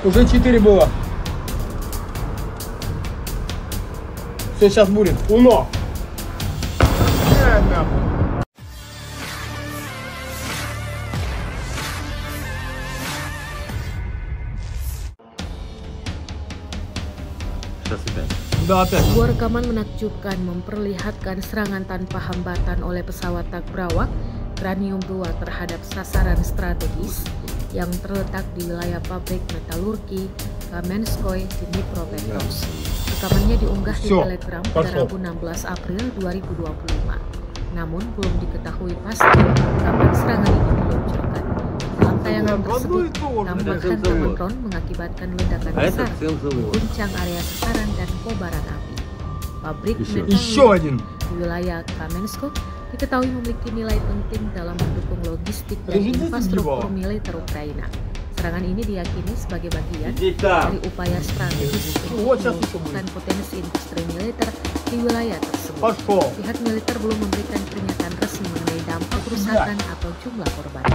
Уже 4 было. Все, сейчас будет. Уно. Сейчас опять. Да, опять. Sebuah rekaman menakjubkan memperlihatkan serangan tanpa hambatan oleh pesawat tak berawak Cranium 2 terhadap sasaran strategis yang terletak di wilayah pabrik metalurgi Kamenskoye Dnipropetrovsk. Rekamannya diunggah di Telegram pada Rabu 16 April 2025. Namun belum diketahui pasti kapan serangan ini diluncurkan. Dalam tayangan tersebut, tambahan tangan drone mengakibatkan ledakan besar, guncang area sasaran dan kobaran api. Pabrik metalurgi di wilayah Kamenskoye diketahui memiliki nilai penting dalam mendukung logistik dan infrastruktur militer Ukraina. Serangan ini diyakini sebagai bagian dari upaya strategis untuk menguatkan potensi industri militer di wilayah tersebut. Pihak militer belum memberikan pernyataan resmi mengenai dampak kerusakan atau jumlah korban.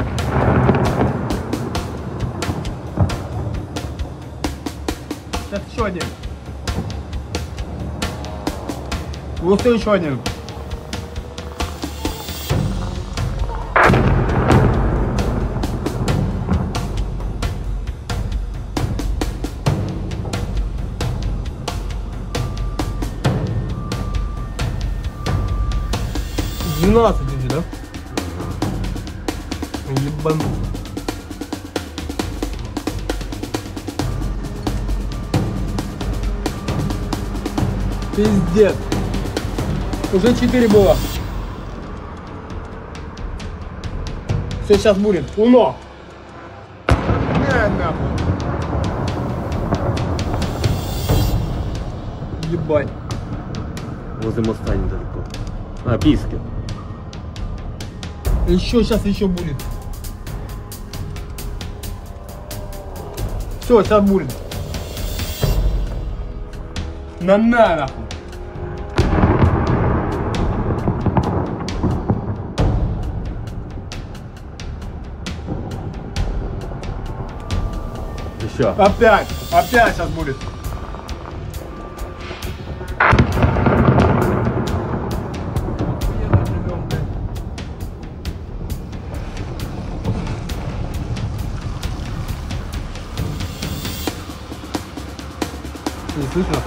Еще один. Вот еще один. Да? Ебану. Пиздец. Уже 4 было. Все, сейчас будет. Уно. Нахуй. Ебать. Возле моста недалеко. А, Писки. Еще, сейчас еще будет. Все, сейчас будет. Нахуй. Еще. Опять сейчас будет. Не слышно?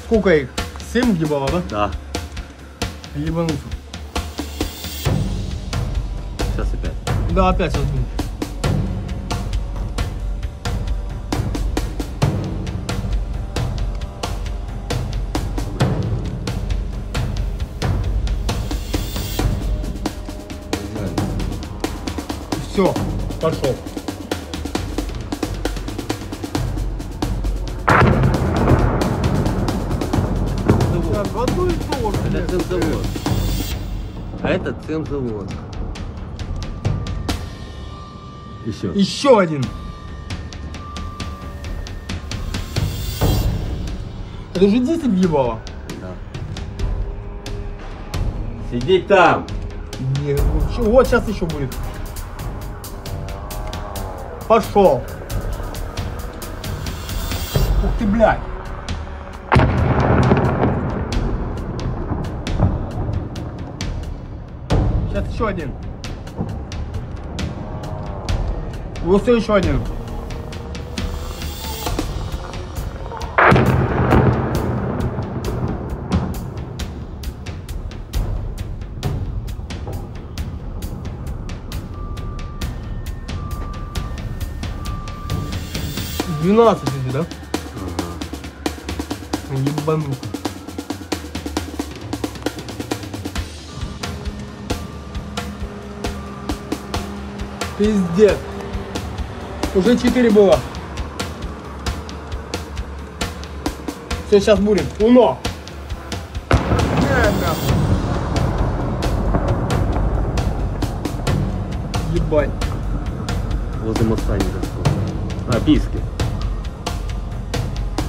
Сколько их? 7 ебало, да? Да. Ебануться. Сейчас опять. Да, опять сейчас будет. Все, пошел. Это цемзавод. А это цемзавод. Еще. Еще один. Это уже 10 въебало. Да. Сиди там. Не, вот сейчас еще будет. Пошел. Ух ты, блядь. Сейчас еще один. Вот еще один. — 12 люди, да? Ебануха. Пиздец. Уже 4 было. Все, сейчас будет. Уно. Ебать. Возле моста недалеко. А, Писки.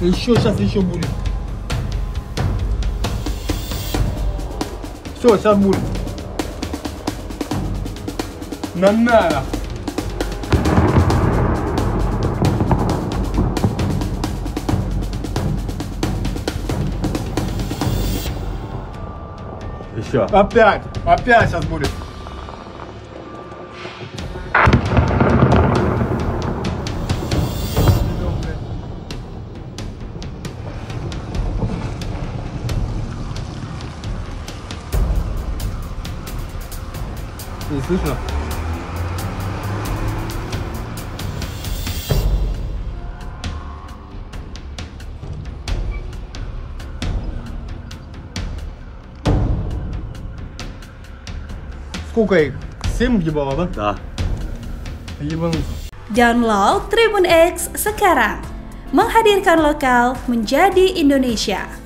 Еще, сейчас еще будет. Все, сейчас будет. На. Еще. Опять сейчас будет. Не слышно? Сколько их? 7 ебало, да? Да. Ебануться. Download Tribun X sekarang. Menghadirkan lokal menjadi Indonesia.